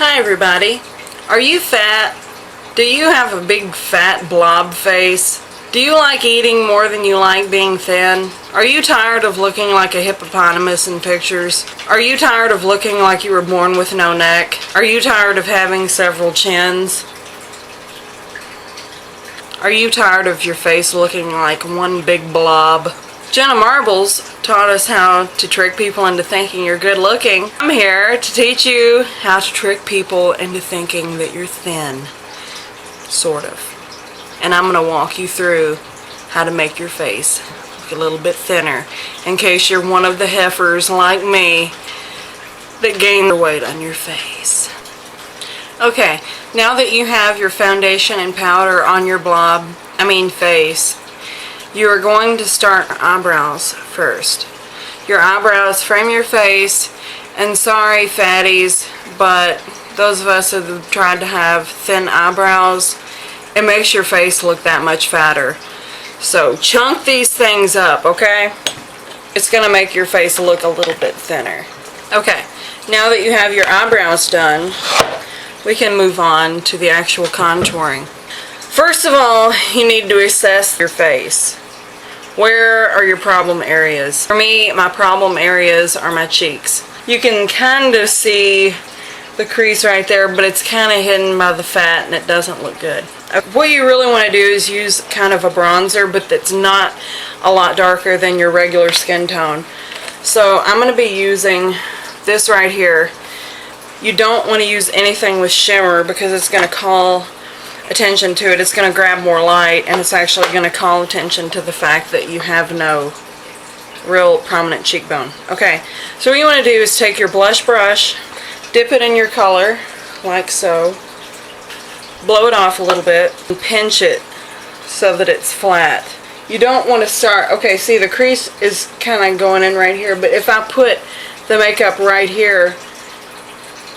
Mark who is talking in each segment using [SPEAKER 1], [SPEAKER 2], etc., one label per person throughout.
[SPEAKER 1] Hi everybody. Are you fat? Do you have a big fat blob face? Do you like eating more than you like being thin? Are you tired of looking like a hippopotamus in pictures? Are you tired of looking like you were born with no neck? Are you tired of having several chins? Are you tired of your face looking like one big blob? Jenna Marbles taught us how to trick people into thinking you're good looking. I'm here to teach you how to trick people into thinking that you're thin. Sort of. And I'm going to walk you through how to make your face look a little bit thinner in case you're one of the heifers like me that gain the weight on your face. Okay, now that you have your foundation and powder on your face, you are going to start eyebrows first. Your eyebrows frame your face, and sorry fatties, but those of us that have tried to have thin eyebrows, it makes your face look that much fatter. So chunk these things up, okay? It's going to make your face look a little bit thinner. Okay, now that you have your eyebrows done, we can move on to the actual contouring. First of all, you need to assess your face. Where are your problem areas? For me, my problem areas are my cheeks. You can kind of see the crease right there, but it's kind of hidden by the fat and it doesn't look good. What you really want to do is use kind of a bronzer, but that's not a lot darker than your regular skin tone. So I'm going to be using this right here. You don't want to use anything with shimmer because it's going to call attention to it. It's going to grab more light, and it's actually going to call attention to the fact that you have no real prominent cheekbone. Okay, so what you want to do is take your blush brush, dip it in your color like so, blow it off a little bit, and pinch it so that it's flat. You don't want to start, okay, see the crease is kind of going in right here, but if I put the makeup right here,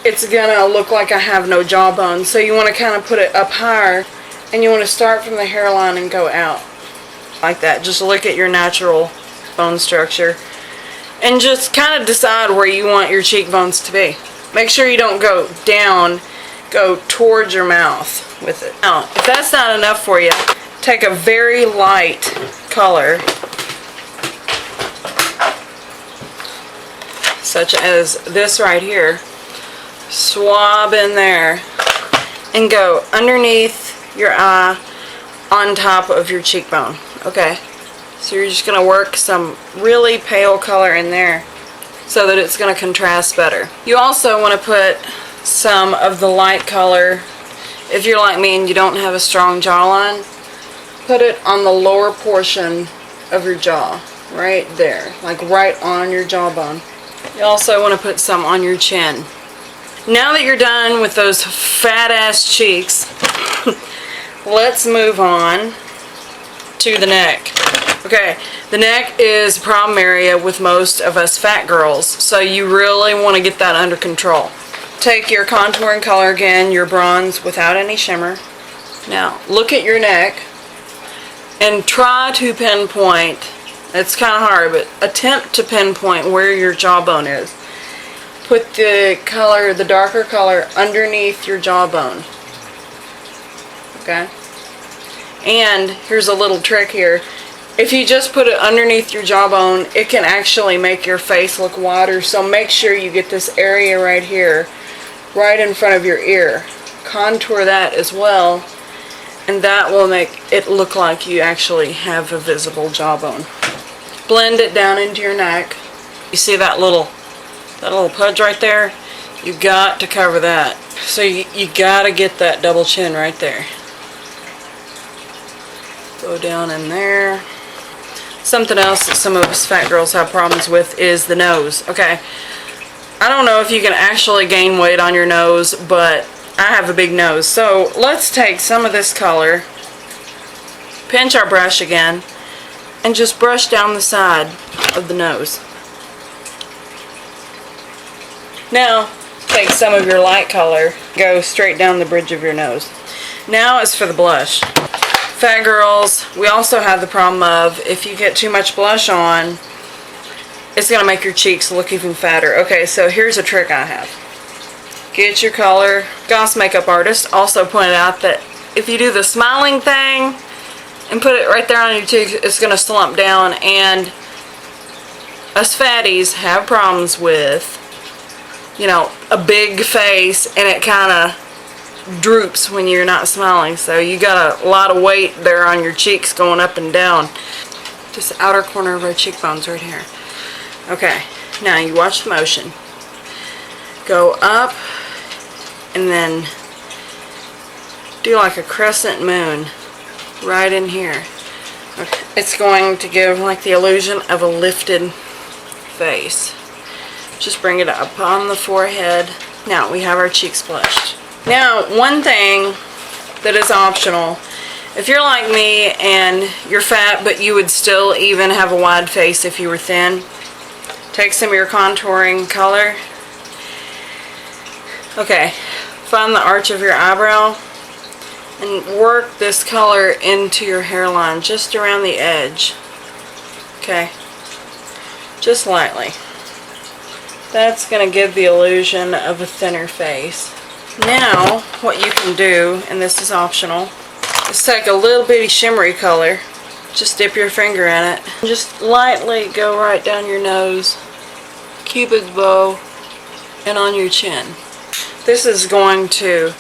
[SPEAKER 1] it's gonna look like I have no jawbone. So you want to kind of put it up higher, and you want to start from the hairline and go out like that. Just look at your natural bone structure and just kind of decide where you want your cheekbones to be. Make sure you don't go down, go towards your mouth with it. Now, if that's not enough for you, take a very light color such as this right here. Swab in there and go underneath your eye on top of your cheekbone. Okay, so you're just going to work some really pale color in there so that it's going to contrast better. You also want to put some of the light color, if you're like me and you don't have a strong jawline, put it on the lower portion of your jaw, right there, like right on your jawbone. You also want to put some on your chin. Now that you're done with those fat ass cheeks, let's move on to the neck. Okay, the neck is a problem area with most of us fat girls, so you really want to get that under control. Take your contouring color again, your bronze without any shimmer. Now look at your neck and try to pinpoint, it's kind of hard, but attempt to pinpoint where your jawbone is. Put the color, the darker color, underneath your jawbone. Okay? And here's a little trick here. If you just put it underneath your jawbone, it can actually make your face look wider. So make sure you get this area right here, right in front of your ear. Contour that as well, and that will make it look like you actually have a visible jawbone. Blend it down into your neck. You see that little pudge right there? You got to cover that. So you got to get that double chin right there. Go down in there. Something else that some of us fat girls have problems with is the nose. Okay, I don't know if you can actually gain weight on your nose, but I have a big nose. So let's take some of this color, pinch our brush again, and just brush down the side of the nose. Now, take some of your light color, go straight down the bridge of your nose. Now it's for the blush. Fat girls, we also have the problem of if you get too much blush on, it's going to make your cheeks look even fatter. Okay, so here's a trick I have. Get your color. Goss makeup artist also pointed out that if you do the smiling thing and put it right there on your cheeks, it's going to slump down, and us fatties have problems with, you know, a big face and it kind of droops when you're not smiling. So you got a lot of weight there on your cheeks going up and down. Just the outer corner of our cheekbones right here. Okay, now you watch the motion. Go up and then do like a crescent moon right in here. Okay. It's going to give like the illusion of a lifted face. Just bring it up on the forehead. Now we have our cheeks blushed. Now, one thing that is optional, if you're like me and you're fat but you would still even have a wide face if you were thin, take some of your contouring color. Okay, find the arch of your eyebrow and work this color into your hairline, just around the edge. Okay, just lightly. That's going to give the illusion of a thinner face. Now, what you can do, and this is optional, is take a little bitty shimmery color, just dip your finger in it, and just lightly go right down your nose, Cupid's bow, and on your chin. This is going to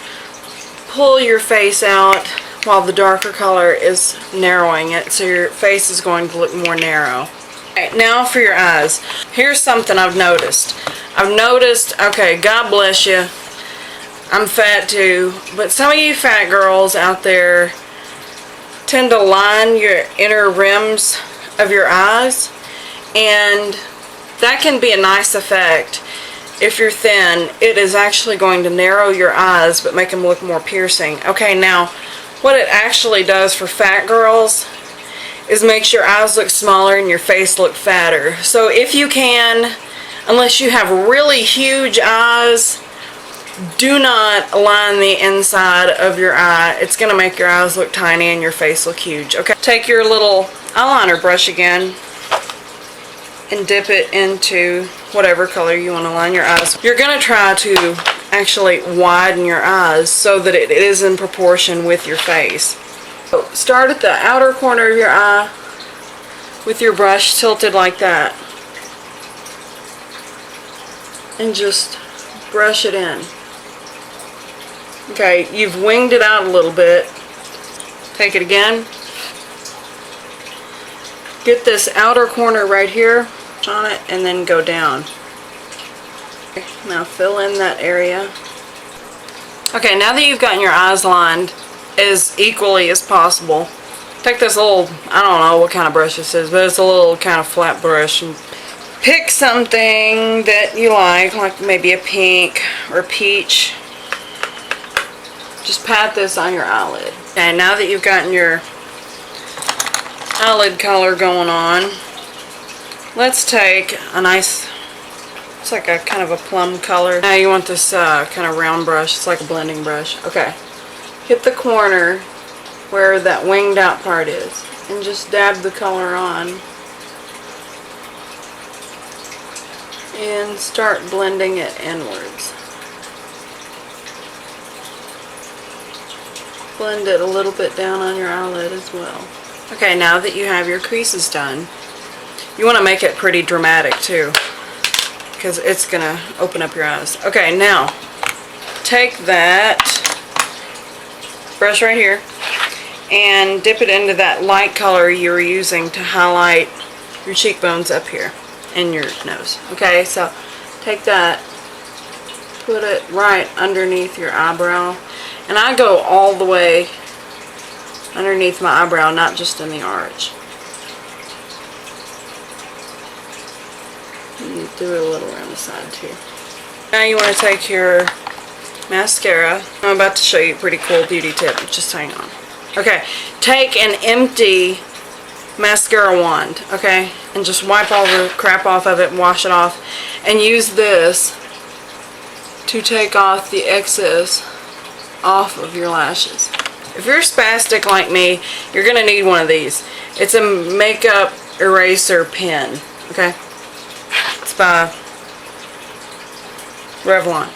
[SPEAKER 1] pull your face out while the darker color is narrowing it, so your face is going to look more narrow. Okay, now for your eyes. Here's something I've noticed. Okay, God bless you, I'm fat too, but some of you fat girls out there tend to line your inner rims of your eyes, and that can be a nice effect. If you're thin, it is actually going to narrow your eyes but make them look more piercing. Okay, now what it actually does for fat girls is makes your eyes look smaller and your face look fatter. So if you can, unless you have really huge eyes, do not line the inside of your eye. It's going to make your eyes look tiny and your face look huge. Okay, take your little eyeliner brush again and dip it into whatever color you want to line your eyes. You're going to try to actually widen your eyes so that it is in proportion with your face. So start at the outer corner of your eye with your brush tilted like that, and just brush it in. Okay, you've winged it out a little bit. Take it again. Get this outer corner right here on it and then go down. Okay, now fill in that area. Okay, now that you've gotten your eyes lined as equally as possible, take this little, I don't know what kind of brush this is, but it's a little kind of flat brush, and pick something that you like maybe a pink or peach. Just pat this on your eyelid. Okay, now that you've gotten your eyelid color going on, let's take a nice, it's like a kind of a plum color. Now you want this kind of round brush. It's like a blending brush. Okay, hit the corner where that winged out part is and just dab the color on and start blending it inwards. Blend it a little bit down on your eyelid as well. Okay, now that you have your creases done, you want to make it pretty dramatic too, because it's going to open up your eyes. Okay, now take that brush right here and dip it into that light color you were using to highlight your cheekbones up here and your nose. Okay, so take that, put it right underneath your eyebrow, and I go all the way underneath my eyebrow, not just in the arch. And do it a little around the side too. Now you want to take your mascara. I'm about to show you a pretty cool beauty tip. Just hang on. Okay, take an empty mascara wand, okay, and just wipe all the crap off of it and wash it off, and use this to take off the excess off of your lashes. If you're spastic like me, you're going to need one of these. It's a makeup eraser pen, okay? It's by Revlon.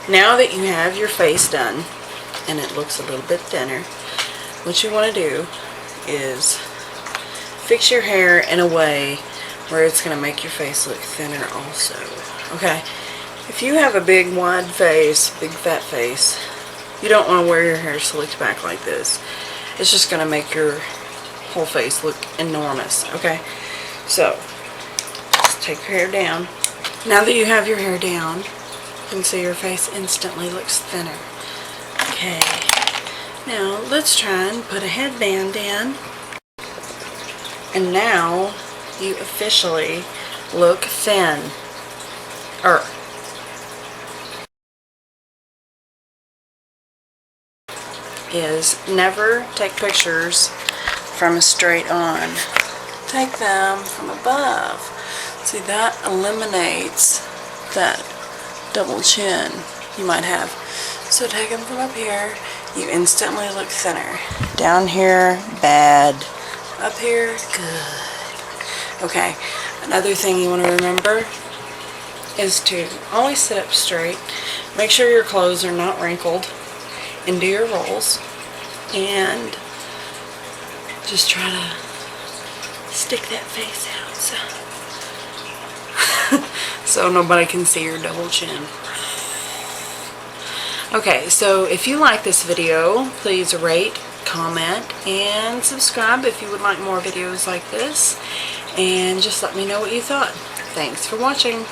[SPEAKER 1] Now that you have your face done, and it looks a little bit thinner, what you want to do is fix your hair in a way where it's going to make your face look thinner also. Okay? If you have a big wide face, big fat face, you don't want to wear your hair slicked back like this. It's just going to make your whole face look enormous. Okay? So, just take your hair down. Now that you have your hair down, you can see your face instantly looks thinner. Okay. Now, let's try and put a headband in. And now, you officially look thin. Is never take pictures from a straight on. Take them from above. See, that eliminates that double chin you might have. So take them from up here. You instantly look thinner. Down here, bad. Up here, good. Okay, another thing you want to remember is to always sit up straight. Make sure your clothes are not wrinkled. And do your rolls. And just try to stick that face out so nobody can see your double chin. Okay, so if you like this video, please rate, comment, and subscribe if you would like more videos like this. And just let me know what you thought. Thanks for watching.